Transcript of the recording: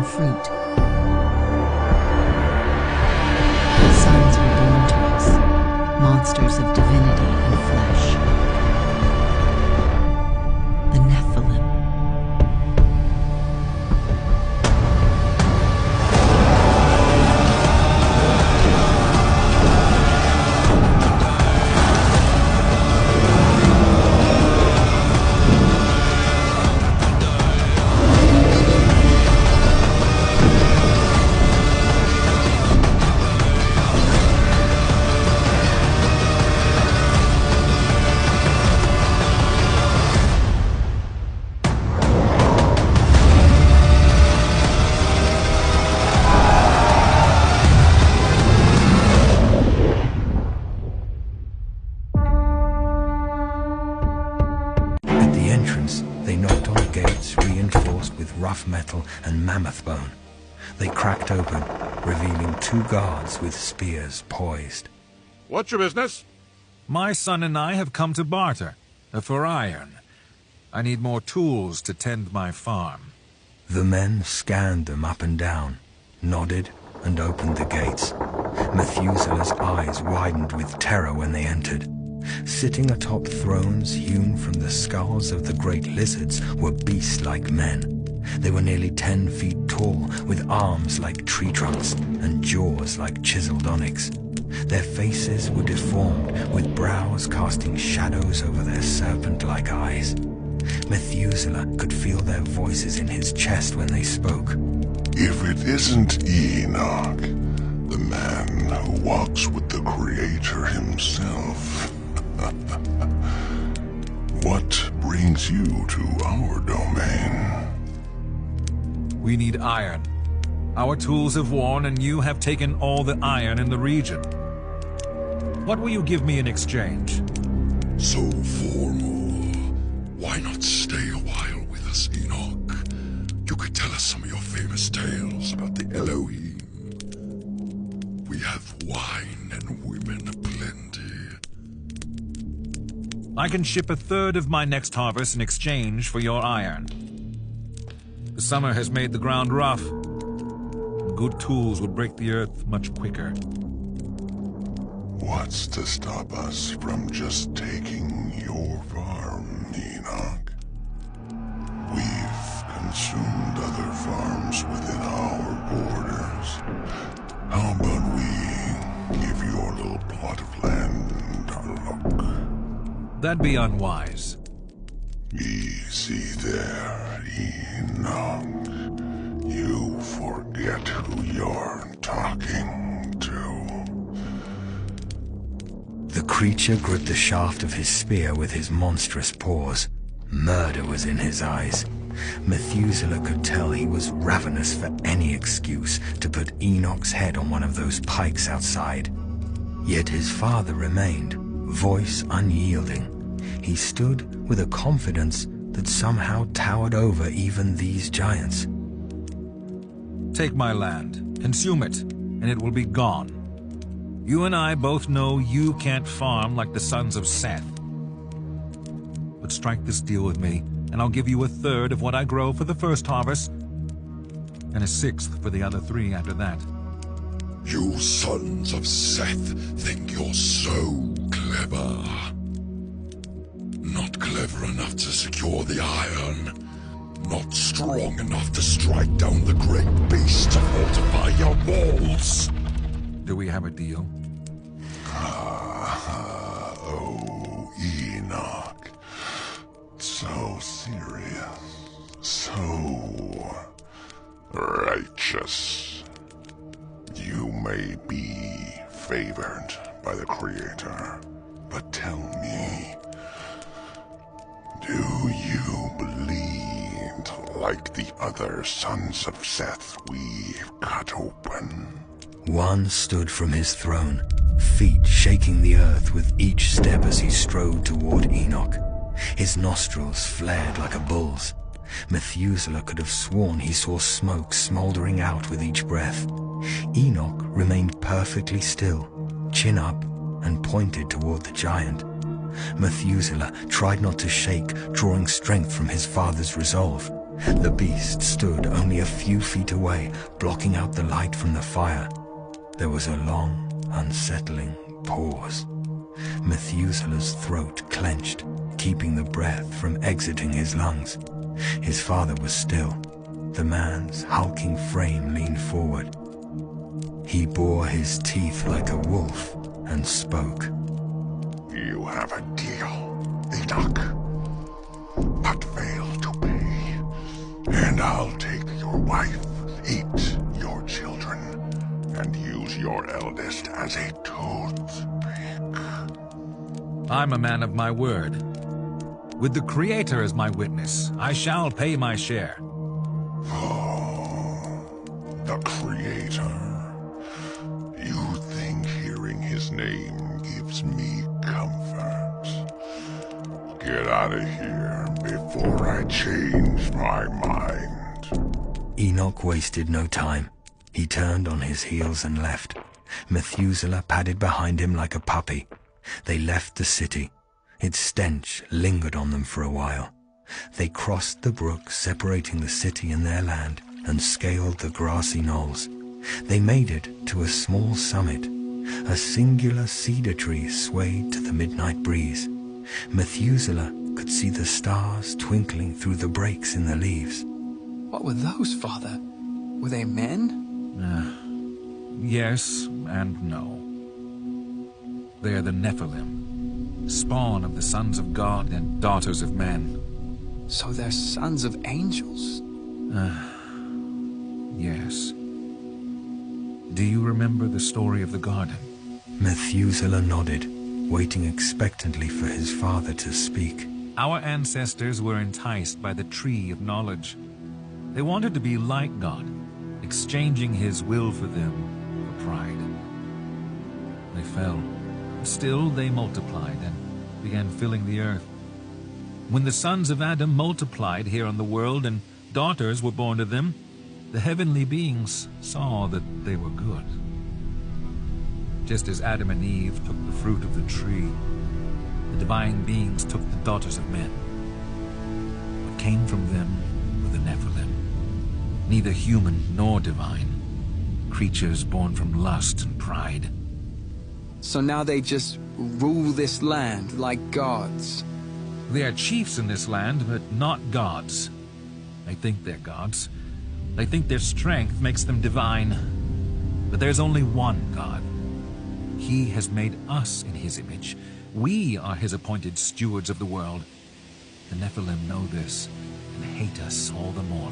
fruit. Sons were born to us, monsters of divinity and flesh. The Nephilim. They knocked on gates reinforced with rough metal and mammoth bone. They cracked open, revealing 2 guards with spears poised. What's your business? My son and I have come to barter, for iron. I need more tools to tend my farm. The men scanned them up and down, nodded, and opened the gates. Methuselah's eyes widened with terror when they entered. Sitting atop thrones hewn from the skulls of the great lizards were beast-like men. They were nearly 10 feet tall, with arms like tree trunks and jaws like chiseled onyx. Their faces were deformed, with brows casting shadows over their serpent-like eyes. Methuselah could feel their voices in his chest when they spoke. If it isn't Enoch, the man who walks with the Creator himself, what brings you to our domain? We need iron. Our tools have worn, and you have taken all the iron in the region. What will you give me in exchange? So formal. Why not stay a while with us, Enoch? You could tell us some of your famous tales about the Elohim. We have wine and women aplenty. I can ship 1/3 of my next harvest in exchange for your iron. The summer has made the ground rough. Good tools will break the earth much quicker. What's to stop us from just taking your farm, Enoch? We've consumed other farms within our borders. How about we give your little plot of land a look? That'd be unwise. Easy there, Enoch. You forget who you're talking to. The creature gripped the shaft of his spear with his monstrous paws. Murder was in his eyes. Methuselah could tell he was ravenous for any excuse to put Enoch's head on one of those pikes outside. Yet his father remained, voice unyielding. He stood with a confidence that somehow towered over even these giants. Take my land, consume it, and it will be gone. You and I both know you can't farm like the sons of Seth. But strike this deal with me, and I'll give you 1/3 of what I grow for the first harvest, and 1/6 for the other 3 after that. You sons of Seth think you're so clever. Not clever enough to secure the iron. Not strong enough to strike down the great beast to fortify your walls. Do we have a deal? Oh, Enoch. So serious. So righteous. You may be favored by the Creator, but tell me, do you bleed like the other sons of Seth we've cut open? One stood from his throne, feet shaking the earth with each step as he strode toward Enoch. His nostrils flared like a bull's. Methuselah could have sworn he saw smoke smoldering out with each breath. Enoch remained perfectly still, chin up, and pointed toward the giant. Methuselah tried not to shake, drawing strength from his father's resolve. The beast stood only a few feet away, blocking out the light from the fire. There was a long, unsettling pause. Methuselah's throat clenched, keeping the breath from exiting his lungs. His father was still. The man's hulking frame leaned forward. He bore his teeth like a wolf and spoke. You have a deal, Enoch, but fail to pay, and I'll take your wife, eat your children, and use your eldest as a toothpick. I'm a man of my word. With the Creator as my witness, I shall pay my share. Oh, the Creator. You think hearing his name gives me comfort? Get out of here before I change my mind. Enoch wasted no time. He turned on his heels and left. Methuselah padded behind him like a puppy. They left the city. Its stench lingered on them for a while. They crossed the brook separating the city and their land and scaled the grassy knolls. They made it to a small summit. A singular cedar tree swayed to the midnight breeze. Methuselah could see the stars twinkling through the breaks in the leaves. What were those, Father? Were they men? Yes and no. They are the Nephilim, spawn of the sons of God and daughters of men. So they're sons of angels? Yes. Do you remember the story of the garden? Methuselah nodded, waiting expectantly for his father to speak. Our ancestors were enticed by the tree of knowledge. They wanted to be like God, exchanging his will for them for pride. They fell. Still, they multiplied and began filling the earth. When the sons of Adam multiplied here on the world and daughters were born to them, the heavenly beings saw that they were good. Just as Adam and Eve took the fruit of the tree, the divine beings took the daughters of men. What came from them were the Nephilim, neither human nor divine, creatures born from lust and pride. So now they just rule this land like gods? They are chiefs in this land, but not gods. They think they're gods. They think their strength makes them divine. But there's only one God. He has made us in his image. We are his appointed stewards of the world. The Nephilim know this and hate us all the more